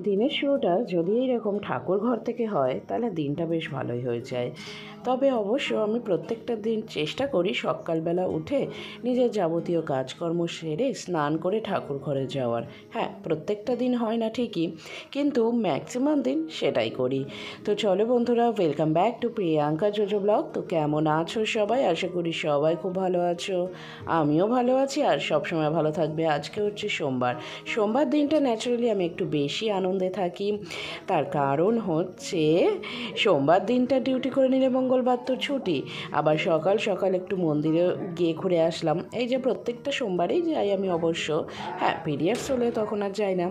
দিনের শুরুটা যদি এইরকম ঠাকুর ঘর থেকে হয় তাহলে দিনটা বেশ ভালোই হয়ে যায়। তবে অবশ্য আমি প্রত্যেকটা দিন চেষ্টা করি সকালবেলা উঠে নিজের যাবতীয় কাজকর্ম সেরে স্নান করে ঠাকুর ঘরে যাওয়ার। হ্যাঁ, প্রত্যেকটা দিন হয় না ঠিকই, কিন্তু ম্যাক্সিমাম দিন সেটাই করি। তো চলো বন্ধুরা, welcome back to Priyanka JoJo blog. তো কেমন আছো সবাই? আশা করি সবাই খুব ভালো আছো, আমিও ভালো আছি আর সবসময় ভালো থাকবে। আজকে হচ্ছে সোমবার দিনটা ন্যাচারালি আমি একটু বেশি আনন্দে থাকি। তার কারণ হচ্ছে সোমবার দিনটা ডিউটি করে নিলে মঙ্গলবার তো ছুটি। আবার সকাল সকাল একটু মন্দিরে গিয়ে ঘুরে আসলাম। এই যে প্রত্যেকটা সোমবারেই যাই আমি অবশ্য। হ্যাঁ, পিরিয়ডস হলে তখন আর যাই না।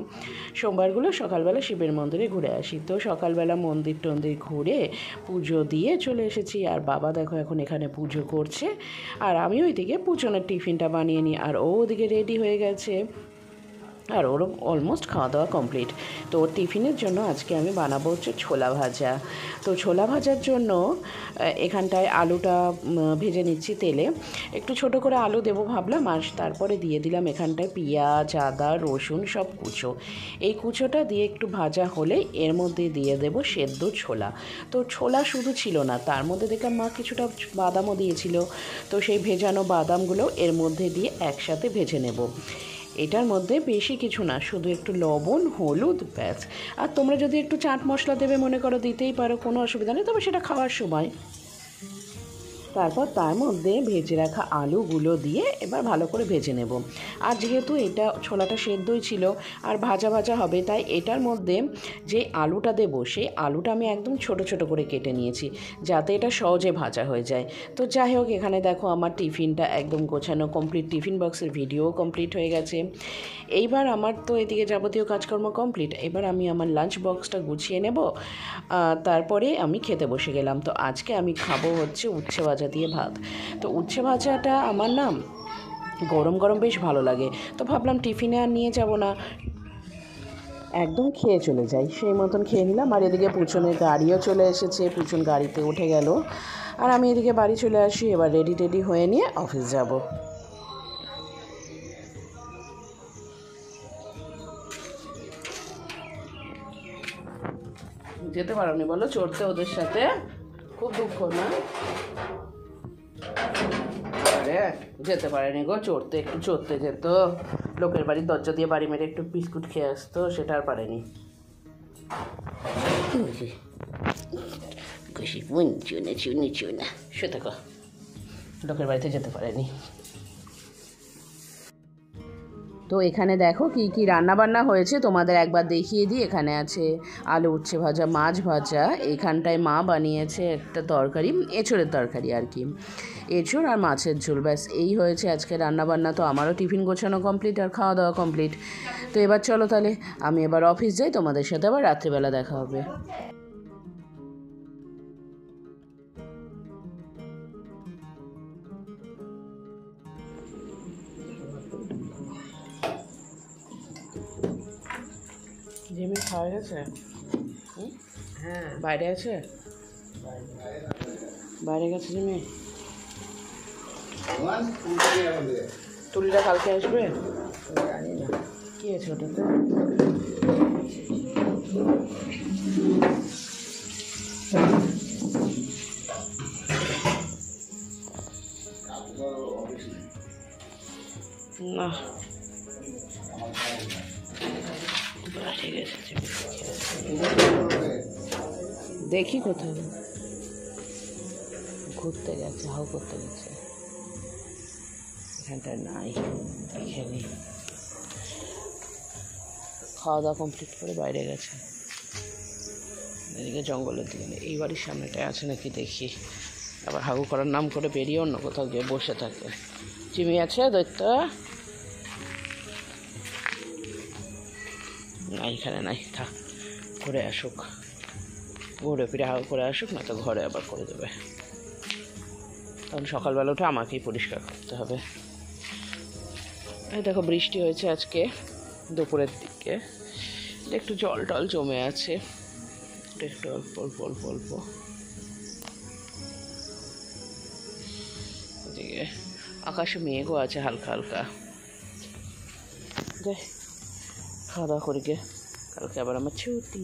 সোমবারগুলো সকালবেলা শিবের মন্দিরে ঘুরে আসি। তো সকালবেলা মন্দির টন্দির ঘুরে পুজো দিয়ে চলে এসেছি। আর বাবা দেখো এখন এখানে পুজো করছে, আর আমি ওইদিকে পুজোনের টিফিনটা বানিয়ে নিই। আর ও ওদিকে রেডি হয়ে গেছে, আর ওর অলমোস্ট খাওয়া দাওয়া কমপ্লিট। তো ওর টিফিনের জন্য আজকে আমি বানাবো হচ্ছে ছোলা ভাজা। তো ছোলা ভাজার জন্য এখানটায় আলুটা ভেজে নিচ্ছি তেলে। একটু ছোট করে আলু দেবো ভাবলাম, আর তারপরে দিয়ে দিলাম এখানটায় পেঁয়াজ, আদা, রসুন সব কুচো। এই কুচোটা দিয়ে একটু ভাজা হলে এর মধ্যে দিয়ে দেবো সেদ্ধ ছোলা। তো ছোলা শুধু ছিল না, তার মধ্যে দেখলাম মা কিছুটা বাদামও দিয়েছিল। তো সেই ভেজানো বাদামগুলো এর মধ্যে দিয়ে একসাথে ভেজে নেব। এটার মধ্যে বেশি কিছু না, শুধু একটু লবণ, হলুদ, ব্যাস। আর তোমরা যদি একটু চাট মশলা দেবে মনে করো দিতেই পারো, কোনো অসুবিধা নেই, তবে সেটা খাওয়ার সময়। তারপর তার মধ্যে ভেজে রাখা আলুগুলো দিয়ে এবার ভালো করে ভেজে নেব। আর যেহেতু এটা ছোলাটা সেদ্ধই ছিল আর ভাজা ভাজা হবে, তাই এটার মধ্যে যে আলুটা দেবো সেই আলুটা আমি একদম ছোট ছোট করে কেটে নিয়েছি, যাতে এটা সহজে ভাজা হয়ে যায়। তো যাই হোক, এখানে দেখো আমার টিফিনটা একদম গোছানো কমপ্লিট, টিফিন বক্সের ভিডিও কমপ্লিট হয়ে গেছে। এইবার আমার তো এদিকে যাবতীয় কাজকর্ম কমপ্লিট। এবার আমি আমার লাঞ্চ বক্সটা গুছিয়ে নেব, তারপরে আমি খেতে বসে গেলাম। তো আজকে আমি খাবো হচ্ছে উচ্ছে ভাজা দিয়ে ভাত। তো উচ্ছে ভাজাটা আমার নাম গরম গরম বেশ ভালো লাগে। তো ভাবলাম টিফিনে আর নিয়ে যাব না, একদম খেয়ে চলে যাই। সেই মতন খেয়ে নিলাম। আর এদিকে পুচনের গাড়িও চলে এসেছে, পুচন গাড়িতে উঠে গেল, আর আমি এদিকে বাড়ি চলে আসি। এবার রেডি টেডি হয়ে নিয়ে অফিস যাব। যেতে পারোনি বলো চড়তে ওদের সাথে? খুব দুঃখ না? আরে যেতে পারেনি গো, চড়তে একটু চড়তে যেত, লোকের বাড়ির দরজা দিয়ে বাড়ি মেরে একটু বিস্কুট খেয়ে আসতো, সেটা আর পারেনি। শুয়ে থাকো, লোকের বাড়িতে যেতে পারেনি। তো এখানে দেখো কি কি রান্না বান্না হয়েছে তোমাদের একবার দেখিয়ে দিই। এখানে আছে আলু উচ্ছে ভাজা, মাছ ভাজা, এইখানটায় মা বানিয়েছে একটা তরকারি, এঁচোড়ের তরকারি আর কি, এঁচোড় আর মাছের ঝোল, ব্যাস এই হয়েছে আজকে রান্নাবান্না। তো আমারও টিফিন গোছানো কমপ্লিট আর খাওয়া দাওয়া কমপ্লিট। তো এবার চলো তাহলে আমি এবার অফিস যাই, তোমাদের সাথে আবার রাত্রিবেলা দেখা হবে। জিমি খাওয়া গেছে? হ্যাঁ, বাইরে আছে, বাইরে গেছে জিমি। তুলিটা কালকে আসবে? জানি না কী আছে ওটাতে। না দেখি কোথায় ঘুরতে গেছে, হাউ করতে গেছে, এখানটায় নাই, এখানে খাওয়া দাওয়া কমপ্লিট করে বাইরে গেছে, এদিকে জঙ্গলের দিকে। এই বাড়ির সামনেটায় আছে নাকি দেখি, আবার হাগু করার নাম করে বেরিয়ে অন্য কোথাও গিয়ে বসে থাকে। জিমি আছে দৈত্য? না এখানে নাই, থাক, ঘুরে আসুক, ঘুরে ফিরে করে আসুক, না তো ঘরে আবার করে দেবে। কারণ সকালবেলা উঠে আমাকেই পরিষ্কার করতে হবে। এই দেখো বৃষ্টি হয়েছে আজকে দুপুরের দিকে, একটু জল টল জমে আছে, একটু অল্প অল্প অল্প অল্প। এদিকে আকাশে মেঘও আছে হালকা হালকা। যাই খাওয়া দাওয়া করি গে, কালকে আবার আমার ছুটি।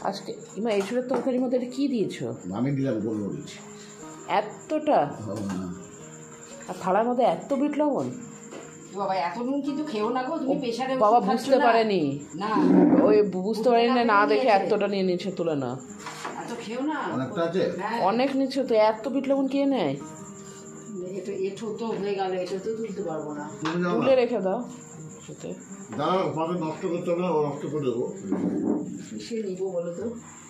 আজকে ইমা এঁচুড়ের তরকারির মধ্যে এটা কি দিয়েছো? আমি দিলাম গোলমরিচ এতটা, আর থালার মধ্যে এত বিট লবণ? বাবা এত নুন কিন্তু খেও না গো, তুমি প্রেসারে বাবা বুঝতে পারেনি, না ওই বুঝতে পারেনি না দেখে এতটা নিয়ে নিচ্ছে, তুলে না, এত খেও না, অনেকটা আছে। অনেক নিচ্ছে তো, এত বিট লবণ কে নেয়? এটা এঠো তো হয়ে গেল, এটা তো তুলতে পারবো না। তুমি যাও তুলে না, রেখে দাও সাথে। দাঁড়াও, পাবে নষ্ট করতে হবে না, ও নষ্ট করে দেবো। কিসে নিবো বলো তো,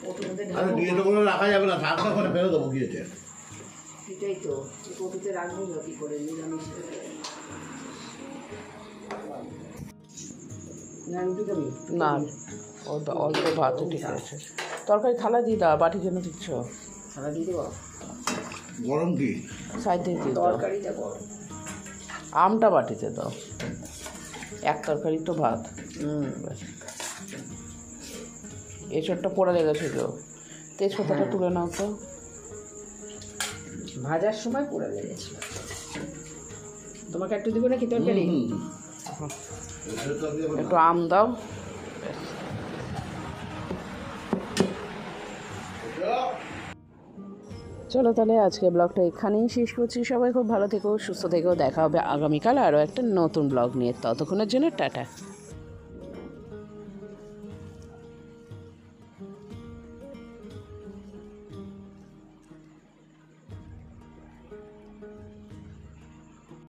ওটার মধ্যে আরে ঢালবো, দিয়ে দেবো, রাখা যাবে না, থাকতে করে ফেলে দেবো গিয়েছে। এটাই তো কপিতে রাখবো কি করে নিরামিষ। না রুটি খাবি? না অল্প ভাত ঠিক আছে। তরকারি থালা দিয়ে দাও, বাটি কেন দিচ্ছ? সারা দিয়ে দেবো, গরম কি? সাইড দিয়ে দিয়ে দাও, তরকারিটা করো। আমটা বাটিতে দাও, এক তরকারি তো ভাত। ব্যাস। এঁচড়টা পোড়া লেগেছে তো, তেজপাতাটা তুলে নাও তো। ভাজার সময় পুড়ে লেগেছিল। তোমাকে একটু দিব নাকি তরকারি? একটু আম দাও। চলো তাহলে আজকে ব্লগটা এখানেই শেষ করছি। সবাই খুব ভালো থেকো, সুস্থ থেকো, দেখা হবে আগামীকাল আরও একটা নতুন ব্লগ নিয়ে। ততক্ষণের জন্য টাটা।